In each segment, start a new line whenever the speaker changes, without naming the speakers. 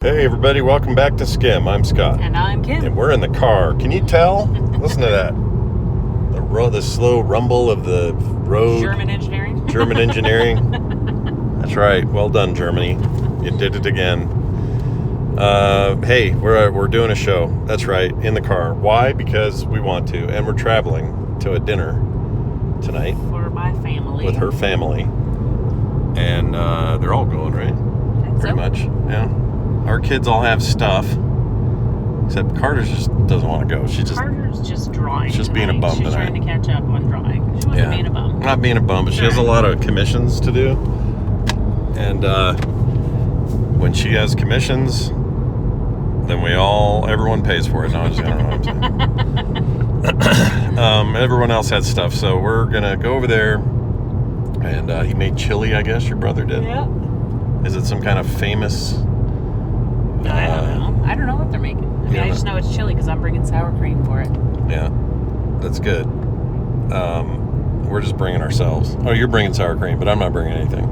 Hey everybody, welcome back to SKIM. I'm Scott.
And I'm Kim.
And we're in the car. Can you tell? Listen to that. The slow rumble of the road.
German engineering.
German engineering. That's right. Well done, Germany. You did it again. Hey, we're doing a show. That's right, in the car. Why? Because we want to. And we're traveling to a dinner tonight.
For my family.
With her family. And they're all going, right? Pretty much, yeah. Our kids all have stuff, except Carter just doesn't want to go.
Carter's just drawing.
She's just being a bum
She's
tonight.
trying to catch up on drawing. She wasn't being a bum.
Not being a bum, but she has a lot of commissions to do. And when she has commissions, then everyone pays for it. No, I don't know what I'm saying. Everyone else has stuff, so we're gonna go over there. And he made chili, I guess. Your brother did.
Yeah.
Is it some kind of famous?
I don't know. I don't know what they're making. I mean, I just know it's chili because I'm bringing sour cream for it.
Yeah, that's good. We're just bringing ourselves. Oh, you're bringing sour cream, but I'm not bringing anything.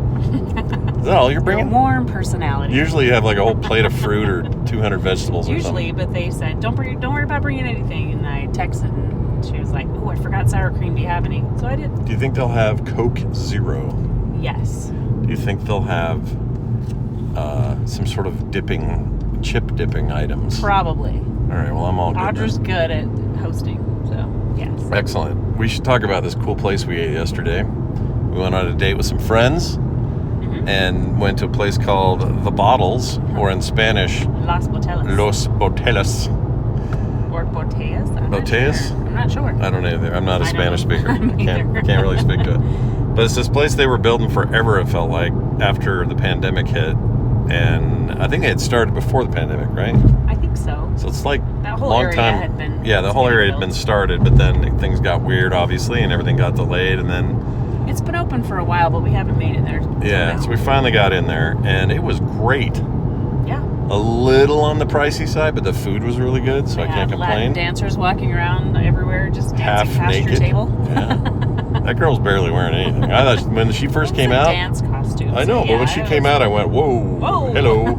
Is that all you're bringing?
Your warm personality.
Usually you have like a whole plate of fruit or 200 vegetables or something.
Usually, but they said, don't worry about bringing anything. And I texted and she was like, oh, I forgot sour cream. Do you have any? So I did.
Do you think they'll have Coke Zero?
Yes.
Do you think they'll have some sort of chip dipping items?
Probably.
All right, well, I'm all good.
Audra's good at hosting, so yes.
Excellent. We should talk about this cool place we ate yesterday. We went on a date with some friends and went to a place called The Bottles, or in Spanish,
Los Botelas.
Los Botelas.
Or Botellas?
Botellas?
I'm not sure.
I don't know either. I'm not a Spanish speaker.
Can't
Can't really speak to it. But it's this place they were building forever, it felt like, after the pandemic hit. And I think it had started before the pandemic, right?
I think so.
So it's like
that whole
long
area
time.
Had been.
Yeah, the whole area had been started, but then things got weird, obviously, and everything got delayed, and then
it's been open for a while, but we haven't made it there.
Yeah, so we finally got in there, and it was great.
Yeah.
A little on the pricey side, but the food was really good, so I can't complain.
Latin dancers walking around everywhere, just dancing
half
past
naked.
your table.
Yeah. That girl's barely wearing anything. I thought when she first came out,
dance costumes.
I know, but when she came out, I went, "Whoa, hello,"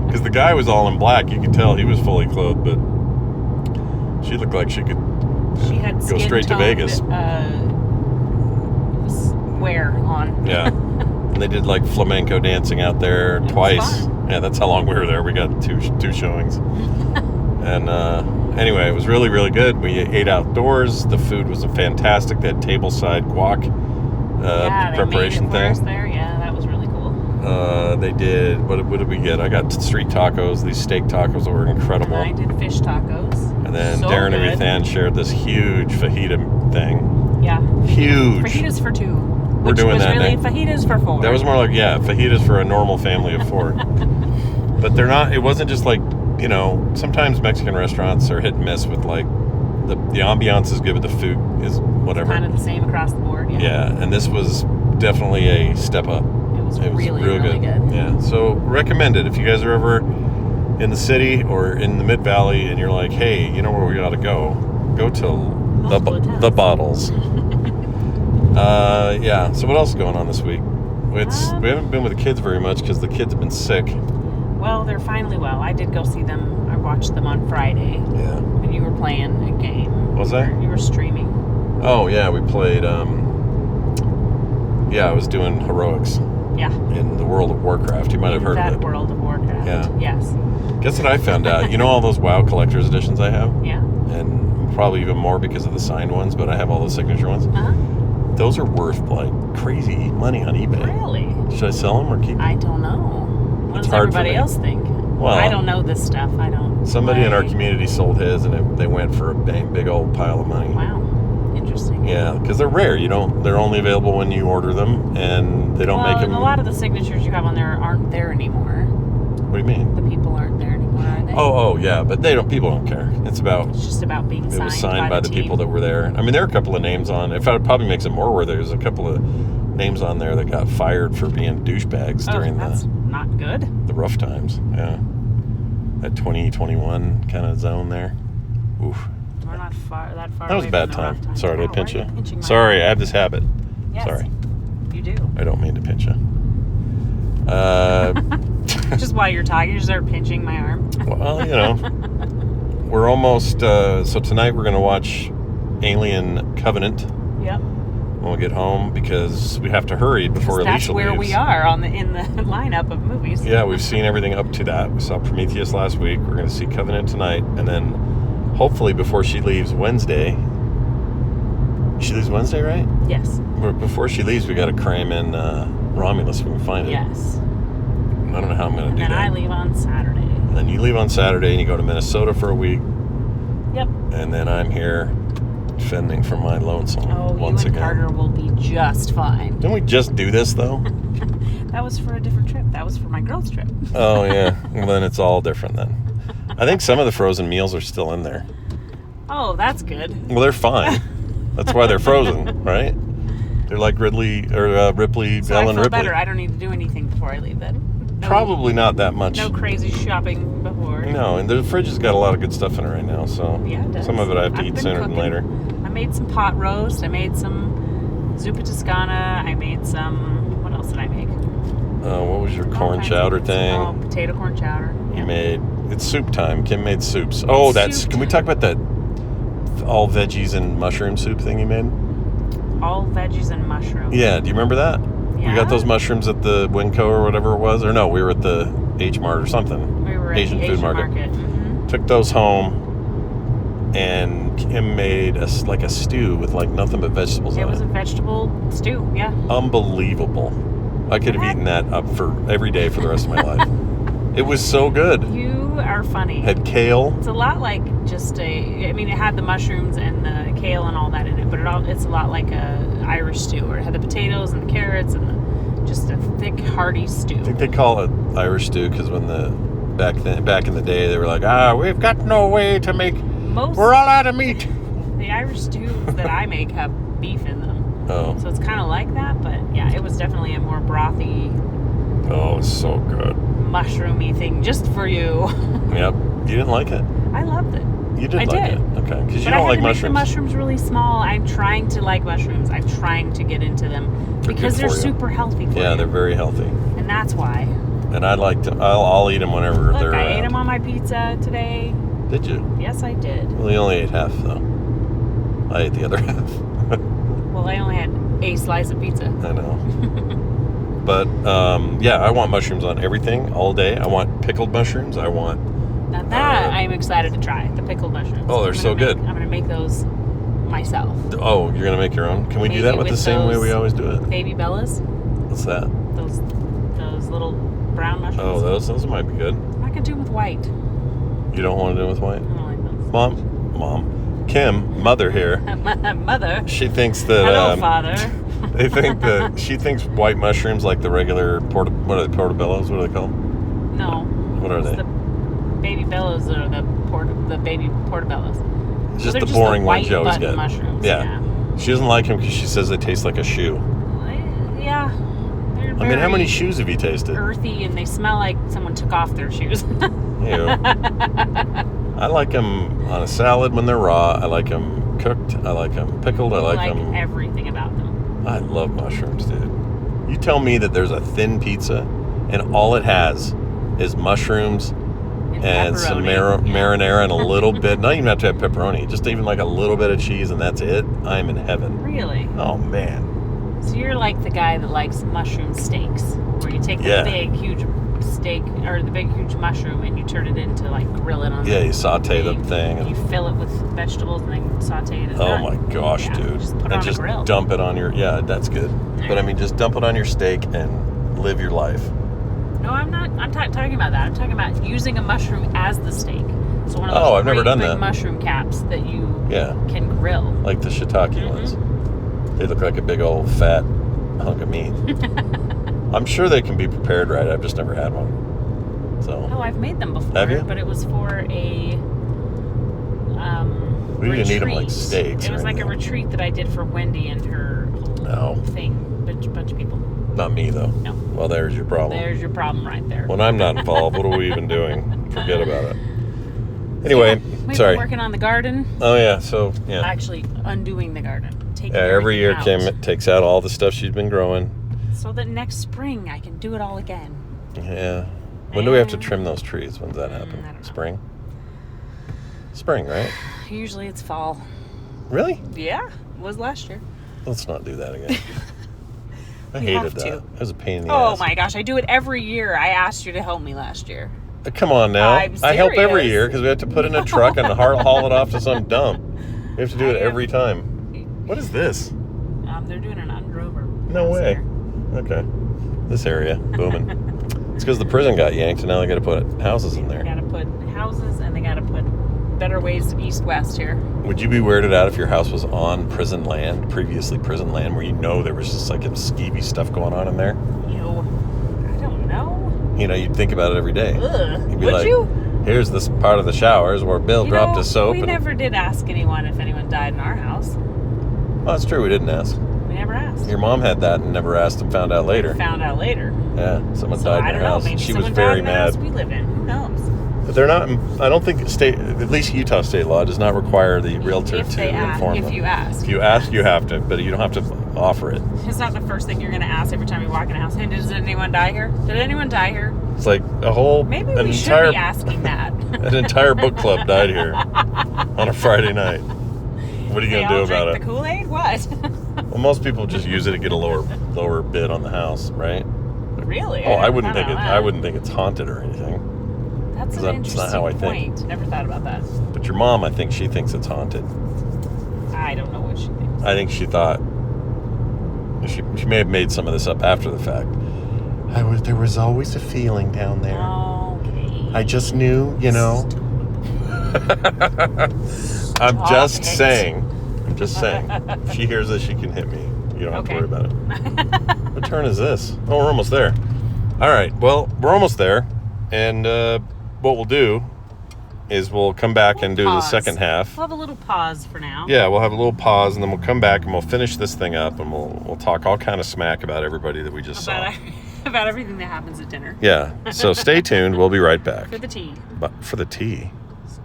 because the guy was all in black. You could tell he was fully clothed, but she looked like she could.
She had
go straight to Vegas.
Wear on.
Yeah, and they did like flamenco dancing out there twice. Yeah, that's how long we were there. We got two showings, and anyway, it was really, really good. We ate outdoors. The food was fantastic. They had tableside guac preparation
they made it for
thing.
us there. Yeah, that was really cool.
They did. What did we get? I got street tacos. These steak tacos were incredible.
And I did fish tacos.
And then
so
Darren
good.
and Ruthann shared this huge fajita thing.
Yeah.
Huge.
Fajitas for two.
We're doing that
really
next.
Fajitas for four.
That was more like, fajitas for a normal family of four. But they're not. It wasn't just like, sometimes Mexican restaurants are hit and miss with like the ambiance is good, but the food is whatever.
It's kind of the same across the board.
Yeah, and this was definitely a step up.
It was really good.
Yeah, so recommend it if you guys are ever in the city or in the Mid Valley and you're like, hey, you know where we got to go? Go to the Bottles. Yeah. So what else is going on this week? We haven't been with the kids very much because the kids have been sick.
Well, they're finally well. I did go see them. I watched them on Friday.
Yeah.
When you were playing a game.
Was I?
You were streaming.
Oh yeah, we played. I was doing heroics.
Yeah.
In the World of Warcraft. You might have heard of it.
That World of Warcraft.
Yeah.
Yes.
Guess what I found out? You know all those WoW collector's editions I have?
Yeah.
And probably even more because of the signed ones, but I have all the signature ones.
Uh-huh.
Those are worth like crazy money on eBay.
Really?
Should I sell them or keep them?
I don't know. What
It's
does
hard for
everybody
me.
else think?
Well,
I don't know this stuff. I don't.
Somebody in our community sold his, and they went for a big old pile of money.
Wow. Interesting.
Yeah, because they're rare. They're only available when you order them, and they don't make them.
And a lot of the signatures you have on there aren't there anymore.
What do you mean?
The people aren't there anymore, are they?
Oh, yeah, but people don't care. It's
just about being signed.
It was signed by the
team.
people that were there. I mean, there are a couple of names on. It probably makes it more where there's a couple of names on there that got fired for being douchebags during
that's not good.
The rough times. Yeah, that 2021 kind of zone there. Oof.
We're not that far.
That was
away
a bad
from the rough
time.
times.
Sorry, did I
Wow,
pinch
why are
you?
pinching my
Sorry,
arm?
I have this habit.
Yes,
Sorry.
You do.
I don't mean to pinch you.
Just while you're talking, you just start pinching my arm.
Well, you know, we're almost. So tonight we're going to watch Alien Covenant.
Yep.
When we get home, because we have to hurry before Alicia leaves.
That's where we are in the lineup of movies.
Yeah, we've seen everything up to that. We saw Prometheus last week. We're going to see Covenant tonight, and then hopefully before she leaves Wednesday. She leaves Wednesday, right?
Yes.
Before she leaves, we got to cram in Romulus if we can find it.
Yes.
I don't know how I'm going to do that.
And I leave on Saturday.
And then you leave on Saturday, and you go to Minnesota for a week.
Yep.
And then I'm here fending for my lonesome once again.
Carter will be just fine.
Didn't we just do this, though?
That was for a different trip. That was for my girls' trip.
Oh, yeah. Well, then it's all different then. I think some of the frozen meals are still in there.
Oh, that's good.
Well, they're fine. That's why they're frozen, right? They're like Ripley,
So
Ellen
I feel
Ripley.
better. I don't need to do anything before I leave then. No,
Probably not that much.
No crazy shopping before.
No, and the fridge has got a lot of good stuff in it right now, so
Yeah, it does.
some of it I have to
I've
eat
been
sooner
cooking.
than later.
I made some pot roast. I made some zuppa toscana. I made some... What else did I make?
What was your corn
kinds
chowder
of-
thing?
Oh, potato corn chowder.
You
Yeah.
made... It's soup time. Kim made soups. Oh, that's...
soup
Can we talk about that all veggies and mushroom soup thing you made?
All veggies and mushrooms.
Yeah, do you remember that? We
Yeah.
got those mushrooms at the Winco or whatever it was. Or no, we were at the H Mart or something.
We were at
Asian
the
food
Asian
market.
Mm-hmm.
Took those home, and Kim made a stew with like nothing but vegetables
It
in
was
it.
a vegetable stew, yeah.
Unbelievable. I could have eaten that up for every day for the rest of my life. It was so good.
You are funny.
Had kale.
It's a lot like just it had the mushrooms and the kale and all that in it, but it's a lot like a Irish stew, where it had the potatoes and the carrots and just a thick, hearty stew.
I think they call it Irish stew because when back in the day they were like, we've got no way to make. We're all out of meat.
The Irish stews that I make have beef in them.
Oh.
So it's kind of like that, but yeah, it was definitely a more brothy,
Oh, it's so good.
mushroomy thing just for you.
Yep. You didn't like it?
I loved it.
You did
I
like
did.
it. Okay. Because you
But I
don't
had
like
to make the
mushrooms.
mushrooms really small. I'm trying to like mushrooms. I'm trying to get into them because
good
they're
for you.
super healthy for you.
Yeah, they're very healthy.
And that's why.
And I like to. I'll eat them whenever
Look,
they're
I
around.
ate them on my pizza today.
Did you?
Yes, I did.
Well, you only ate half though. I ate the other half.
Well, I only had a slice of pizza.
I know. But yeah, I want mushrooms on everything all day. I want pickled mushrooms. I want.
Now that I'm excited to try, the pickled mushrooms.
Oh, they're so good.
I'm going to make those myself.
Oh, you're gonna make your own? Can we do
Maybe
that with the
with
same way we
those
always do it?
Baby Bellas,
What's that?
those little brown mushrooms.
Oh, those might be good.
I could do them with white.
You don't want to do it with white?
I don't like those.
Mom, Kim, mother here.
Mother.
She thinks that.
Hello, Father.
They think that she thinks white mushrooms like the regular what are they, portobellos? What are they called?
No.
What are
It's
they?
the Baby Bellas or the baby portobellos.
It's
So
just
they're
the boring
white
ones you always
button
get.
mushrooms.
Yeah. She doesn't like them because she says they taste like a shoe.
Yeah. They're
I mean, how many
very
shoes have you tasted?
earthy, and they smell like someone took off their shoes.
Ew. I like them on a salad when they're raw. I like them cooked. I like them pickled. I like them.
Everything about them.
I love mushrooms, dude. You tell me that there's a thin pizza and all it has is mushrooms and some marinara and a little bit. Not even have to have pepperoni. Just even like a little bit of cheese and that's it. I'm in heaven.
Really?
Oh man.
So you're like the guy that likes mushroom steaks, where you take the big, huge steak or the big, huge mushroom and you turn it into like grill it on.
Yeah, you saute the
thing,
thing.
And you fill it with vegetables and then saute it.
Oh my gosh, dude!
Just put it
and
on
just
a grill.
dump it on your. Yeah, that's good. But I mean, just dump it on your steak and live your life.
No, I'm not. I'm talking about that. I'm talking about using a mushroom as the steak. So one of those
I've never done
big
that.
mushroom caps that you can grill.
Like the shiitake ones. They look like a big old fat hunk of meat. I'm sure they can be prepared right. I've just never had one. So.
Oh, I've made them before.
Have you?
But it was for a
we didn't
retreat.
eat them like steaks.
It was like a retreat that I did for Wendy and her thing. Bunch of people.
Not me though.
No.
Well, there's your problem.
There's your problem right there.
When I'm not involved, what are we even doing? Forget about it. Anyway,
we've
sorry.
been working on the garden.
Oh yeah, so yeah.
Actually, undoing the garden. Taking
Every year
out,
Kim takes out all the stuff she's been growing.
so that next spring I can do it all again.
Yeah. When do we have to trim those trees? When does that happen?
I don't know.
Spring? Spring, right?
Usually it's fall.
Really?
Yeah, it was last year.
Let's not do that again. I
We
hated
have
that.
to.
It was a pain in the
Oh
ass.
my gosh, I do it every year. I asked you to help me last year.
Come on now.
I'm
I help every
serious.
year because we have to put in a truck and haul it off to some dump. We have to do it every time. What is this?
They're doing an under-over.
No way. Okay. This area, booming. It's because the prison got yanked and now they got to put houses in
They
there.
got to put houses and they got to put better ways east-west here.
Would you be weirded out if your house was on prison land, previously prison land, where you know there was just like some skeevy stuff going on in there?
Ew. I don't know.
You know, you'd think about it every day.
Ugh.
You'd be
Would
like,
you?
here's this part of the showers where Bill dropped his soap.
We never did ask anyone if anyone died in our house.
Oh, that's true. We didn't ask.
We never asked.
Your mom had that and never asked and found out later.
Found out later.
Yeah, someone
So
died
I
in
don't
her
know.
house.
Maybe
She was
someone
very
died in the
mad.
house we live in. Who knows?
But they're not. I don't think at least Utah state law does not require the realtor
If
to
they
inform
if
them.
you ask.
If you ask, you have to, but you don't have to offer it.
It's not the first thing you're going to ask every time you walk in a house. Hey, does anyone die here? Did anyone die here?
It's like a whole
Maybe
an
we
entire
should be asking that.
an entire book club died here on a Friday night. What are you
They
gonna
all
do about
drink
it?
the Kool-Aid? What?
Well, most people just use it to get a lower bid on the house, right?
Really?
Oh, I wouldn't
don't
think
know
it.
that.
I wouldn't think it's haunted or anything.
That's an
That's
interesting
not how I
point.
think.
Never thought about that.
But your mom, I think she thinks it's haunted.
I don't know what she thinks.
I think she thought she may have made some of this up after the fact. There was always a feeling down there.
Okay.
I just knew, you know. I'm just saying. I'm just saying. If she hears this, she can hit me. You don't have to
Okay.
worry about it. What turn is this? Oh, we're almost there. All right. Well, we're almost there. And what we'll do is we'll come back and do the
Pause.
second half.
We'll have a little pause for now.
Yeah, we'll have a little pause, and then we'll come back and we'll finish this thing up, and we'll talk all kind of smack about everybody that we just saw.
About everything that happens at dinner.
Yeah. So stay tuned. We'll be right back.
For the tea.
But for the tea.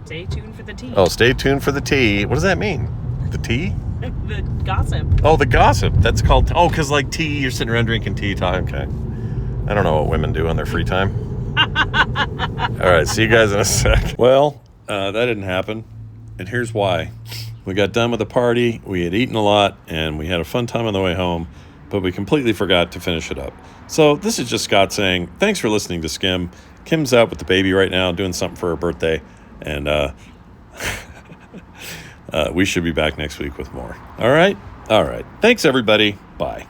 Stay tuned for the tea.
Oh, stay tuned for the tea. What does that mean? The tea?
The gossip.
Oh, the gossip. That's called. Oh, because like tea, you're sitting around drinking tea time. Okay. I don't know what women do on their free time. All right. See you guys in a sec. Well, that didn't happen. And here's why. We got done with the party. We had eaten a lot and we had a fun time on the way home, but we completely forgot to finish it up. So this is just Scott saying, thanks for listening to Skim. Kim's out with the baby right now doing something for her birthday. And we should be back next week with more. All right? All right. Thanks, everybody. Bye.